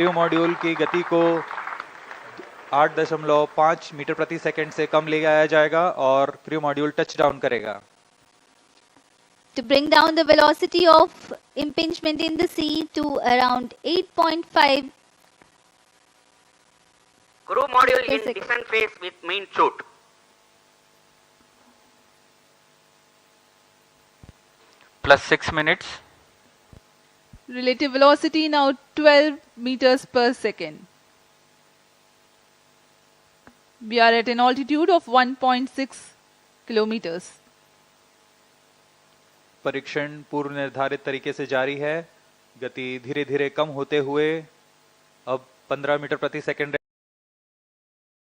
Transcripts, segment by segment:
Crew module की गति को 8.5 मीटर प्रति सेकंड से कम ले आया जाएगा और क्रू मॉड्यूल टच डाउन करेगा। To bring down the velocity of impingement in the sea to around 8.5. Crew module in descent phase with main chute. Plus 6 minutes. Relative velocity now 12 meters per second. We are at an altitude of 1.6 kilometers. परीक्षण पूर्व निर्धारित तरीके से जारी है। गति धीरे धीरे कम होते हुए अब 15 मीटर प्रति सेकंड।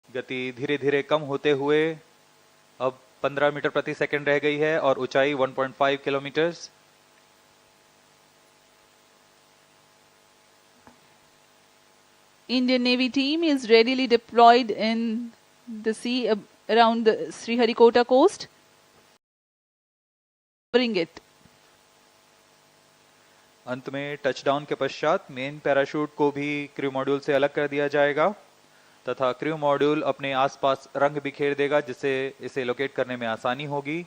गति धीरे धीरे कम होते हुए अब 15 मीटर प्रति सेकंड रह गई है और ऊंचाई 1.5 kilometre. Indian Navy team is readily deployed in the sea around the Sriharikota coast. Bring it. अंत में टचडाउन के पश्चात मेन पैराशूट को भी क्रू मॉड्यूल से अलग कर दिया जाएगा तथा क्रू मॉड्यूल अपने आसपास रंग बिखेर देगा जिससे इसे लोकेट करने में आसानी होगी।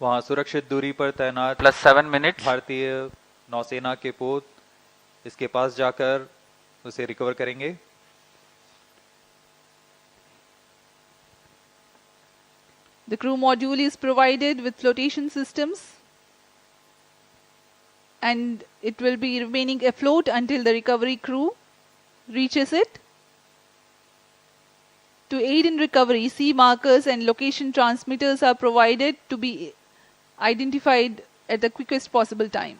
वहां सुरक्षित दूरी पर तैनात Plus 7 minutes. भारतीय नौसेना के पोत इसके पास जाकर उसे रिकवर करेंगे। The crew module is provided with flotation systems and it will be remaining afloat until the recovery crew reaches it. To aid in recovery, sea markers and location transmitters are provided to be identified at the quickest possible time.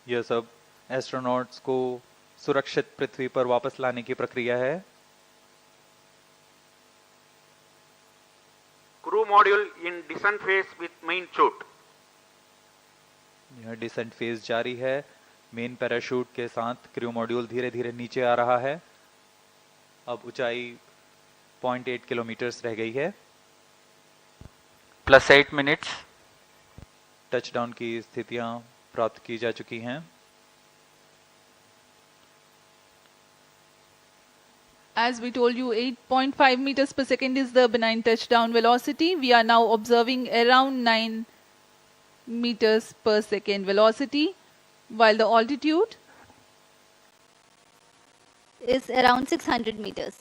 यह सब astronauts को सुरक्षित पृथ्वी पर वापस लाने की प्रक्रिया है। Crew module in descent phase with main chute. यह डिसेंट फेज जारी है। मेन पैराशूट के साथ क्रू मॉड्यूल धीरे धीरे नीचे आ रहा है। अब ऊंचाई 0.8 किलोमीटर रह गई है। Plus 8 minutes. टचडाउन की स्थितियां प्राप्त की जा चुकी हैं। As we told you, 8.5 meters per second is the benign touchdown velocity. We are now observing around 9 meters per second velocity, while the altitude is around 600 meters.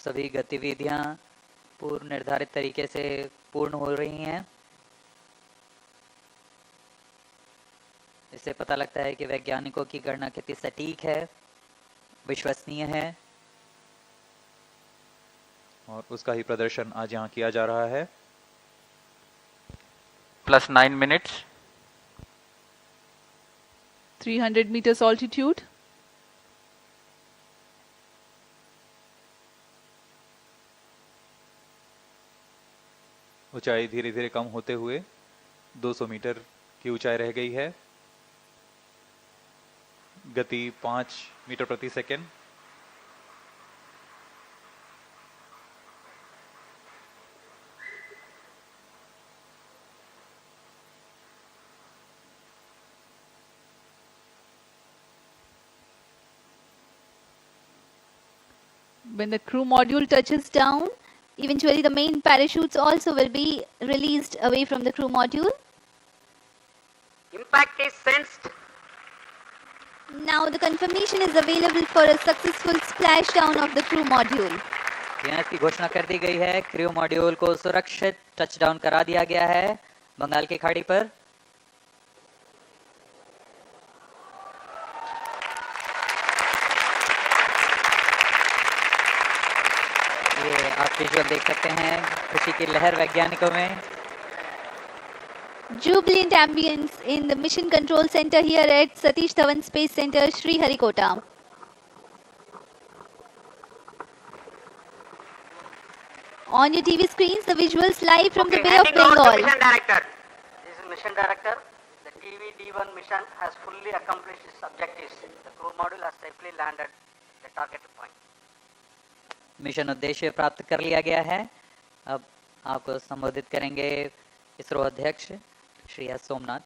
सभी गतिविधियां पूर्व निर्धारित तरीके से पूर्ण हो रही हैं। इससे पता लगता है कि वैज्ञानिकों की गणना कितनी सटीक है, विश्वसनीय है और उसका ही प्रदर्शन आज यहाँ किया जा रहा है। Plus 9 minutes. 300 meters altitude. ऊंचाई धीरे धीरे कम होते हुए 200 मीटर की ऊंचाई रह गई है। गति 5 मीटर प्रति second. When the crew module touches down, eventually the main parachutes also will be released away from the crew module. Impact is sensed. Now the confirmation is available for a successful splashdown of the crew module. यहाँ की घोषणा कर दी गई है। Crew module को सुरक्षित touchdown करा दिया गया है बंगाल की खाड़ी पर। ये आप विजुअल देख सकते हैं, खुशी की लहर वैज्ञानिकों में। Jubilant ambience in the Mission Control Center here at Satish Dhawan Space Center, Sriharikota. On your TV screens, the visuals live from the Bay of Handing over to Bengal. Mission Director. This is Mission Director. The TV-D1 TV-D1 mission has fully accomplished its objectives. The crew module has safely landed the target point. Mission उद्देश्य प्राप्त कर लिया गया है. अब आपको संबोधित करेंगे इसरो अध्यक्ष Shri S Somnath.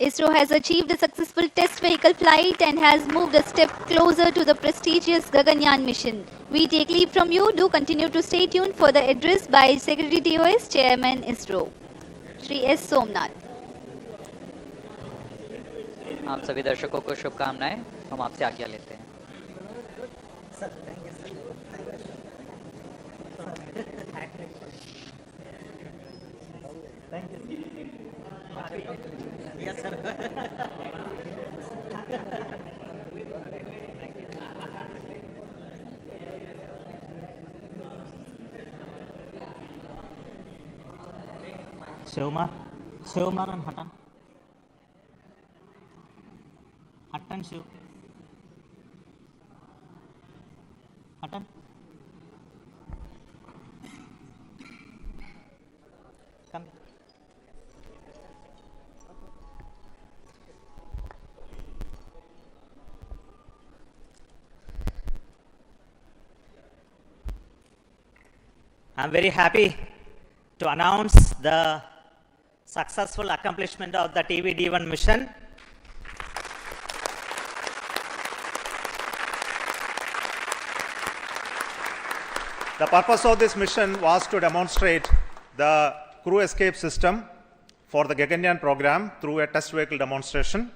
ISRO has achieved a successful test vehicle flight and has moved a step closer to the prestigious Gaganyaan mission. We take leave from you. Do continue to stay tuned for the address by Secretary TOS, Chairman ISRO, Shri S. Somnath. आप सभी दर्शकों को शुभकामनाएं. हम आपसे आज्ञा लेते हैं. Shivmar and Hattan Shiv. Hattan. Come. I'm very happy to announce the successful accomplishment of the TV-D1 mission. The purpose of this mission was to demonstrate the crew escape system for the Gaganyaan program through a test vehicle demonstration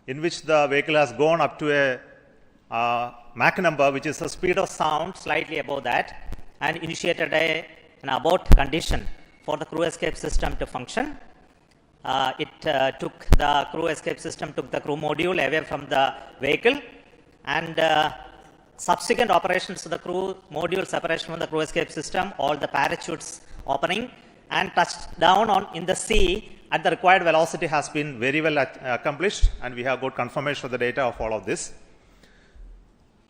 in which the vehicle has gone up to a Mach number, which is the speed of sound, slightly above that, and initiated an abort condition for the crew escape system to function. The crew escape system took the crew module away from the vehicle, and subsequent operations of the crew module separation from the crew escape system, all the parachutes opening and touched down in the sea at the required velocity has been very well accomplished, and we have got confirmation of the data of all of this.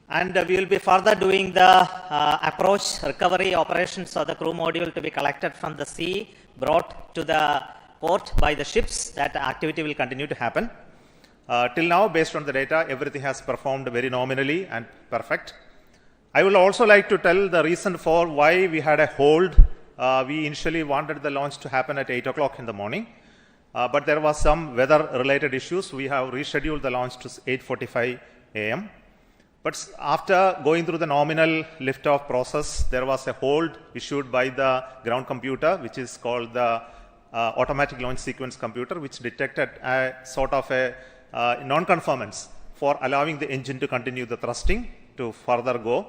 And we will be further doing the approach recovery operations of the crew module to be collected from the sea, brought to the port by the ships. That activity will continue to happen. Till now, based on the data, everything has performed very nominally and perfect. I will also like to tell the reason for why we had a hold. We initially wanted the launch to happen at 8 o'clock in the morning, but there was some weather-related issues. We have rescheduled the launch to 8:45 a.m. But after going through the nominal liftoff process, there was a hold issued by the ground computer, which is called the automatic launch sequence computer, which detected a sort of a non-conformance for allowing the engine to continue the thrusting to further go.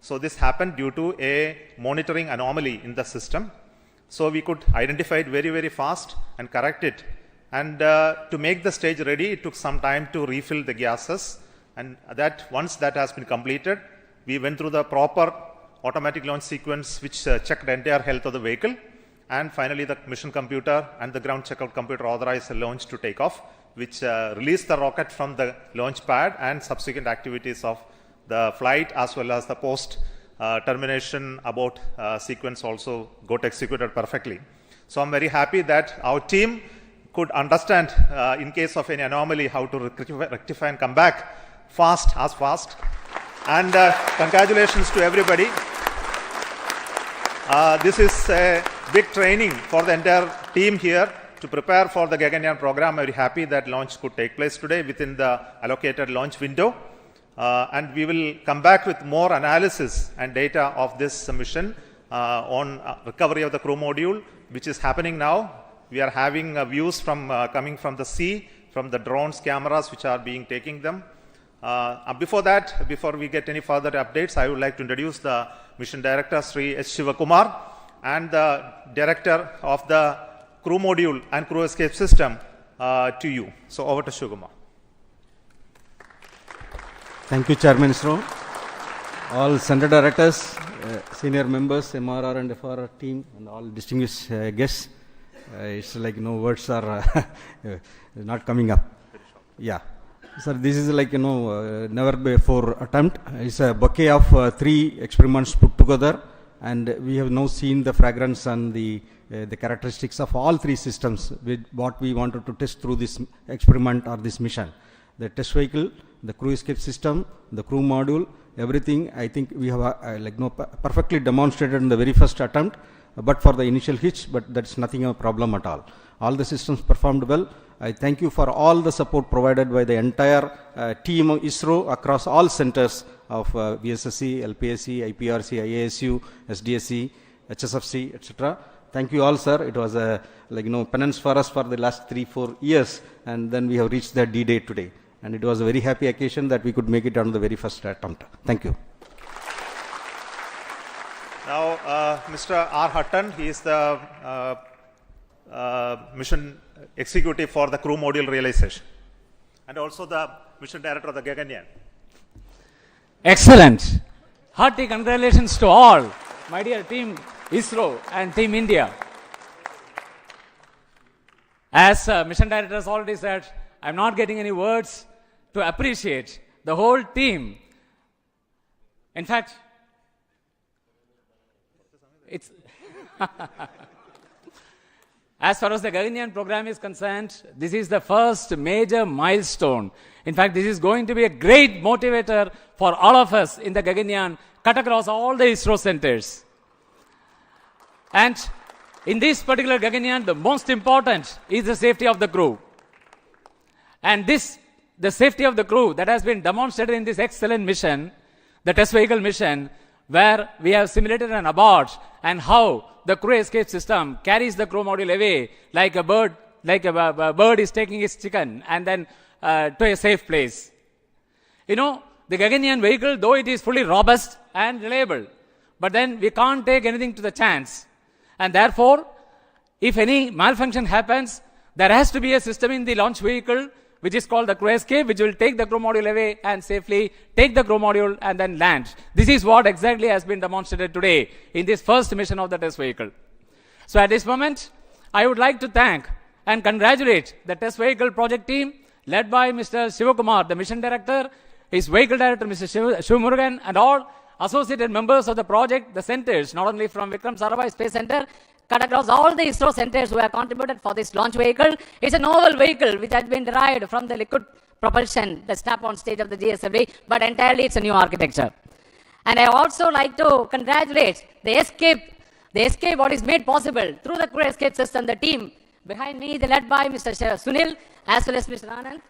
So this happened due to a monitoring anomaly in the system. So we could identify it very, very fast and correct it. And to make the stage ready, it took some time to refill the gases. And that once that has been completed, we went through the proper automatic launch sequence, which checked the entire health of the vehicle. And finally, the mission computer and the ground checkout computer authorized the launch to take off, which released the rocket from the launch pad, and subsequent activities of the flight as well as the post termination abort sequence also got executed perfectly. So I'm very happy that our team could understand in case of any anomaly how to rectify and come back fast. And congratulations to everybody. This is a big training for the entire team here to prepare for the Gaganyaan program. I'm very happy that launch could take place today within the allocated launch window. And we will come back with more analysis and data of this mission on recovery of the crew module, which is happening now. We are having views from coming from the sea, from the drones, cameras which are being taking them. Before we get any further updates, I would like to introduce the mission director, Sri S. Shivakumar, and the director of the crew module and crew escape system to you. So over to Shivakumar. Thank you, Chairman Isro. All center directors, senior members, MRR and FRR team, and all distinguished guests. It's like words are not coming up. Yeah. Sir, this is like never before attempt. It's a bouquet of 3 experiments put together and we have now seen the fragrance and the characteristics of all three systems with what we wanted to test through this experiment or this mission. The test vehicle, the crew escape system, the crew module, everything I think we have perfectly demonstrated in the very first attempt, but for the initial hitch, but that's nothing a problem at all. All the systems performed well. I thank you for all the support provided by the entire team of ISRO across all centers of VSSC, LPSC, IPRC, IASU, SDSC, HSFC, etc. Thank you all, sir. It was a penance for us for the last 3-4 years, and then we have reached the D-Day today. And it was a very happy occasion that we could make it on the very first attempt. Thank you. Now, Mr. R. Hutton, he is the mission executive for the crew module realization, and also the mission director of the Gaganyaan. Excellent. Hearty congratulations to all, my dear team ISRO and team India. As mission director has already said, I'm not getting any words to appreciate the whole team. In fact, it's as far as the Gaganyaan program is concerned, this is the first major milestone. In fact, this is going to be a great motivator for all of us in the Gaganyaan, cut across all the ISRO centers. And in this particular Gaganyaan, the most important is the safety of the crew. And the safety of the crew that has been demonstrated in this excellent mission, the test vehicle mission, where we have simulated an abort and how the crew escape system carries the crew module away like a bird is taking its chicken and then to a safe place. You know, the Gaganyaan vehicle, though it is fully robust and reliable, but then we can't take anything to the chance. And therefore, if any malfunction happens, there has to be a system in the launch vehicle which is called the crew escape, which will take the crew module away and safely take the crew module and then land. This is what exactly has been demonstrated today in this first mission of the test vehicle. So at this moment, I would like to thank and congratulate the test vehicle project team led by Mr. Shivakumar, the mission director, his vehicle director, Mr. Shivamurugan, and all associated members of the project, the centers, not only from Vikram Sarabhai Space Center, cut across all the ISRO centers who have contributed for this launch vehicle. It's a novel vehicle which has been derived from the liquid propulsion, the snap-on stage of the GSLV, but entirely it's a new architecture. And I also like to congratulate the escape what is made possible through the crew escape system, the team behind me, led by Mr. Sunil as well as Mr. Anand,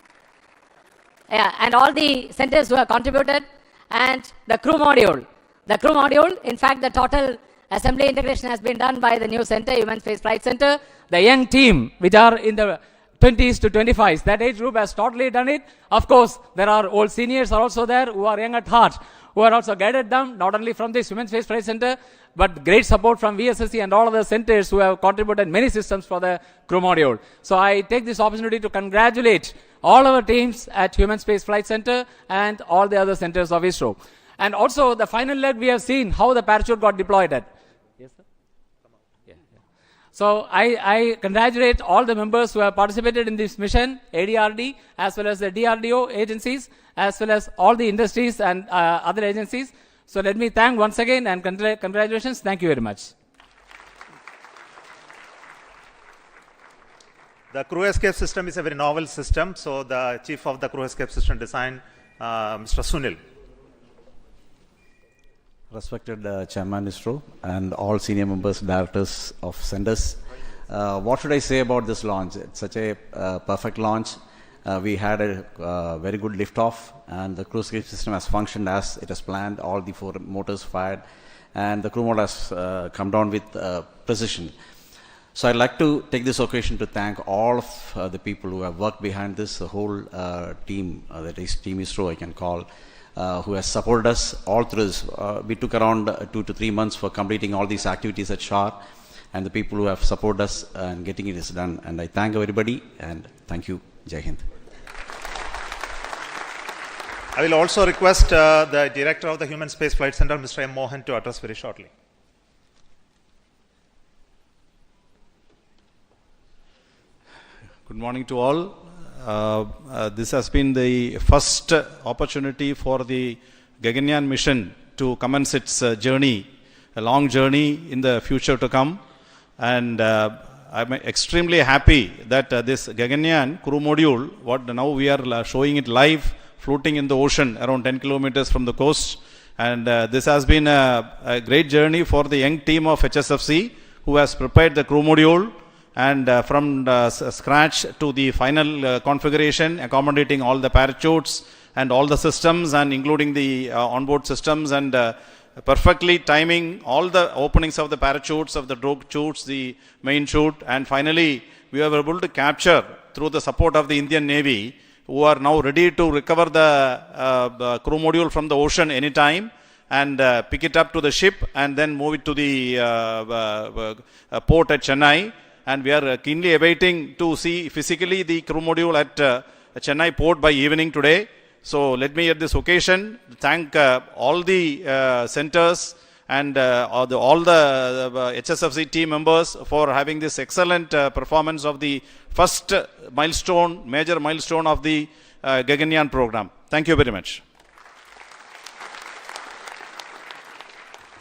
and all the centers who have contributed, and the crew module. The crew module, in fact, the total assembly integration has been done by the new center, Human Space Flight Center. The young team, which are in the 20s to 25s, that age group has totally done it. Of course, there are old seniors are also there who are young at heart, who are also guided them, not only from this Human Space Flight Center, but great support from VSSC and all other centers who have contributed many systems for the crew module. So I take this opportunity to congratulate all our teams at Human Space Flight Center and all the other centers of ISRO. And also the final leg, we have seen how the parachute got deployed at. Yes, sir? Yeah. So I congratulate all the members who have participated in this mission, ADRD, as well as the DRDO agencies, as well as all the industries and other agencies. So let me thank once again and congratulations. Thank you very much. The crew escape system is a very novel system. So the chief of the crew escape system design, Mr. Sunil. Respected Chairman ISRO and all senior members, directors of centers. What should I say about this launch? It's such a perfect launch. We had a very good liftoff, and the crew escape system has functioned as it has planned. All the 4 motors fired, and the crew mode has come down with precision. So I'd like to take this occasion to thank all of the people who have worked behind this, the whole team, that is Team ISRO I can call, who has supported us all through this. We took around 2 to 3 months for completing all these activities at SHAR, and the people who have supported us and getting it is done. And I thank everybody, and thank you. Jai Hind. I will also request the director of the Human Space Flight Center, Mr. M. Mohan, to address very shortly. Good morning to all. This has been the first opportunity for the Gaganyaan mission to commence its journey a long journey in the future to come. And I'm extremely happy that this Gaganyaan crew module, what now we are showing it live, floating in the ocean around 10 kilometers from the coast. And this has been a great journey for the young team of HSFC who has prepared the crew module, and from scratch to the final configuration, accommodating all the parachutes and all the systems, and including the onboard systems, and perfectly timing all the openings of the parachutes, of the drogue chutes, the main chute, and finally we were able to capture through the support of the Indian Navy, who are now ready to recover the crew module from the ocean anytime and pick it up to the ship and then move it to the port at Chennai. And we are keenly awaiting to see physically the crew module at Chennai port by evening today. So let me at this occasion thank all the centers and all the HSFC team members for having this excellent performance of the first milestone, major milestone of the Gaganyaan program. Thank you very much.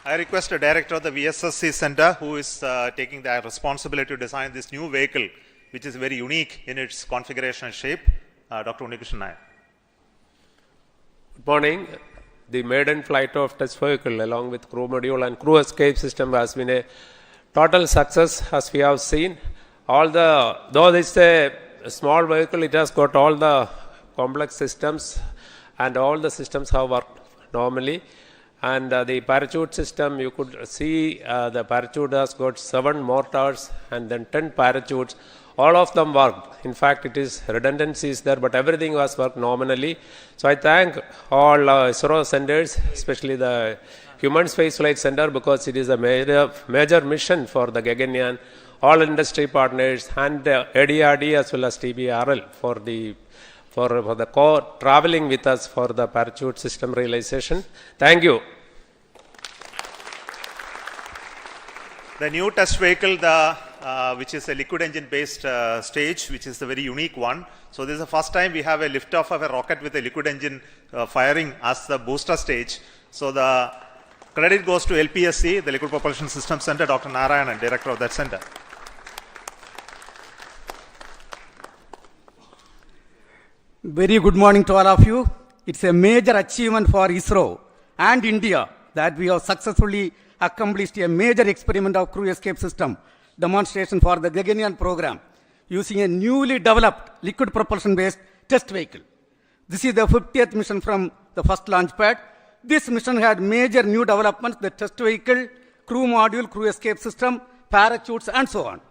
I request the director of the VSSC Center, who is taking the responsibility to design this new vehicle, which is very unique in its configuration and shape, Dr. Unnikrishnan Nair. Good morning. The maiden flight of test vehicle along with crew module and crew escape system has been a total success, as we have seen. Though this is a small vehicle, it has got all the complex systems, and all the systems have worked normally. And the parachute system, you could see the parachute has got 7 mortars and then 10 parachutes. All of them worked. In fact, it is redundancies there, but everything was worked nominally. So I thank all Isro centers, especially the Human Spaceflight Center, because it is a major mission for the Gaganyaan, all industry partners, and ADRD as well as TBRL for the traveling with us for the parachute system realization. Thank you. The new test vehicle, which is a liquid engine based stage, which is a very unique one. So this is the first time we have a liftoff of a rocket with a liquid engine firing as the booster stage. So the credit goes to LPSC, the Liquid Propulsion System Center, Dr. Narayanan, director of that center. Very good morning to all of you. It's a major achievement for Isro and India that we have successfully accomplished a major experiment of crew escape system demonstration for the Gaganyaan program using a newly developed liquid propulsion based test vehicle. This is the 50th mission from the first launch pad. This mission had major new developments: the test vehicle, crew module, crew escape system, parachutes, and so on.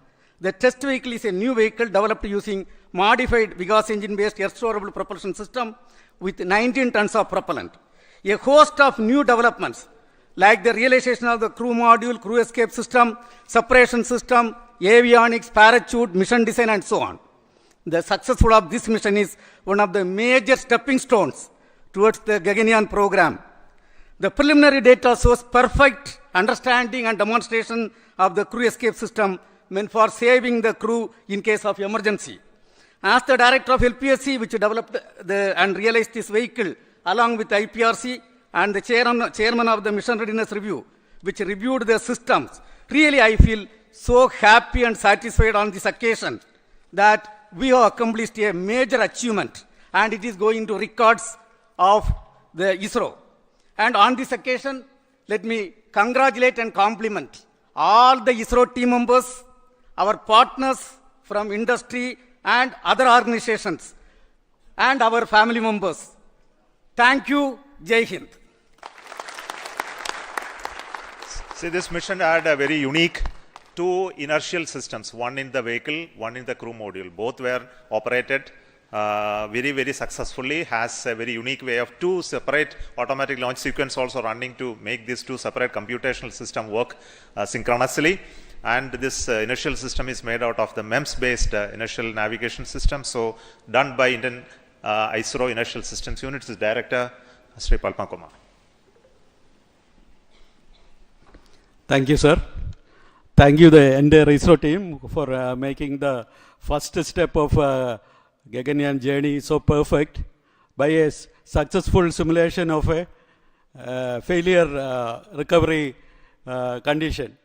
The test vehicle is a new vehicle developed using modified Vigas engine-based air-storable propulsion system with 19 tons of propellant. A host of new developments like the realization of the crew module, crew escape system, separation system, avionics, parachute, mission design, and so on. The success of this mission is one of the major stepping stones towards the Gaganyaan program. The preliminary data shows perfect understanding and demonstration of the crew escape system meant for saving the crew in case of emergency. As the director of LPSC, which developed and realized this vehicle along with IPRC, and the chairman of the Mission Readiness Review, which reviewed the systems, really I feel so happy and satisfied on this occasion that we have accomplished a major achievement, and it is going to records of the Isro. And on this occasion, let me congratulate and compliment all the Isro team members, our partners from industry and other organizations, and our family members. Thank you. Jai Hind. See, this mission had a very unique 2 inertial systems, one in the vehicle, one in the crew module. Both were operated very, very successfully, has a very unique way of 2 separate automatic launch sequence also running to make these 2 separate computational system work synchronously. And this inertial system is made out of the MEMS-based inertial navigation system. So done by Indian Isro Inertial Systems Unit's Director, Sri Palma Kumar. Thank you, sir. Thank you, the entire Isro team, for making the first step of Gaganyaan journey so perfect by a successful simulation of a failure recovery condition.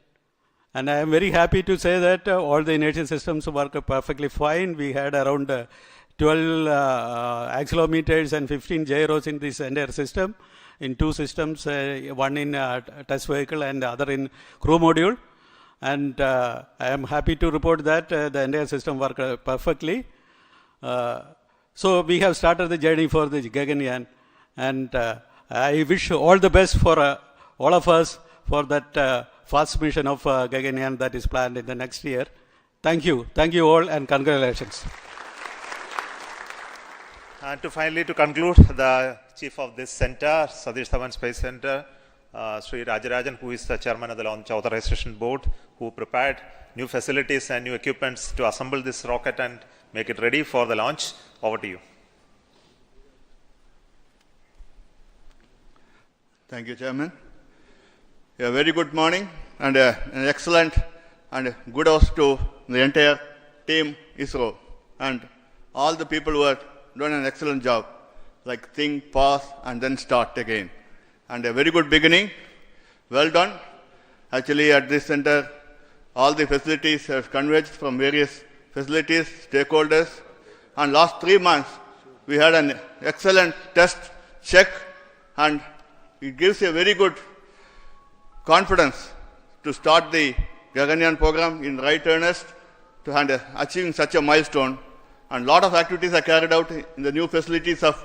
And I am very happy to say that all the inertial systems work perfectly fine. We had around 12 accelerometers and 15 gyros in this entire system, in two systems, one in test vehicle and the other in crew module. And I am happy to report that the entire system worked perfectly. So we have started the journey for the Gaganyaan, and I wish all the best for all of us for that first mission of Gaganyaan that is planned in the next year. Thank you all, and congratulations. And to conclude, the chief of this center, Satish Dhawan Space Center, Sri Rajarajan, who is the chairman of the Launch Authorization Board, who prepared new facilities and new equipments to assemble this rocket and make it ready for the launch. Over to you. Thank you, Chairman. A very good morning and an excellent and good host to the entire team Isro and all the people who have done an excellent job, like think, pause, and then start again. And a very good beginning. Well done. Actually, at this center, all the facilities have converged from various facilities, stakeholders, and last 3 months, we had an excellent test check, and it gives a very good confidence to start the Gaganyaan program in right earnest to achieving such a milestone. And a lot of activities are carried out in the new facilities of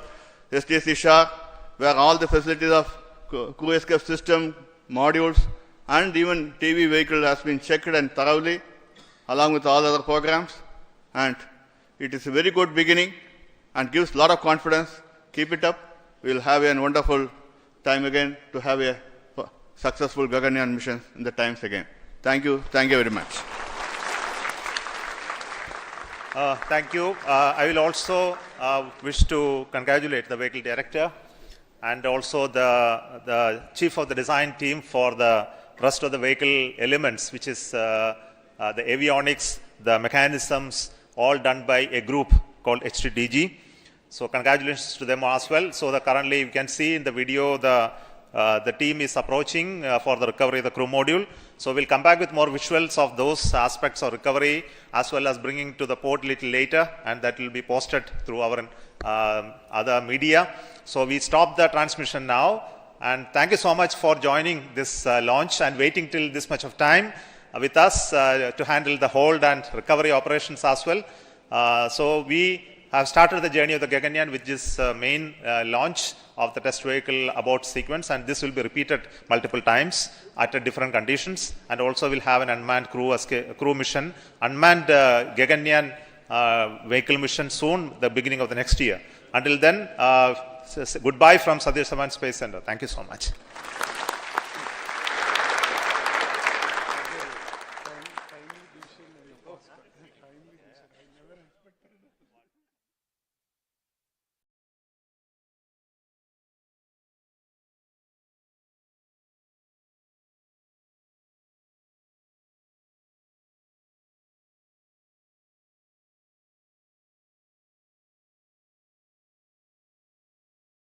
STS Shah, where all the facilities of crew escape system, modules, and even TV vehicle has been checked and thoroughly, along with all other programs. And it is a very good beginning and gives a lot of confidence. Keep it up. We will have a wonderful time again to have a successful Gaganyaan mission in the times again. Thank you. Thank you very much. Thank you. I will also wish to congratulate the vehicle director and also the chief of the design team for the rest of the vehicle elements, which is the avionics, the mechanisms, all done by a group called HTDG. So congratulations to them as well. So currently you can see in the video the team is approaching for the recovery of the crew module. So we'll come back with more visuals of those aspects of recovery, as well as bringing to the port a little later, and that will be posted through our other media. So we stop the transmission now, and thank you so much for joining this launch and waiting till this much of time with us to handle the hold and recovery operations as well. So we have started the journey of the Gaganyaan with this main launch of the test vehicle abort sequence, and this will be repeated multiple times at different conditions, and also we'll have an unmanned crew mission, unmanned Gaganyaan vehicle mission soon, the beginning of the next year. Until then, goodbye from Satish Dhawan Space Center. Thank you so much.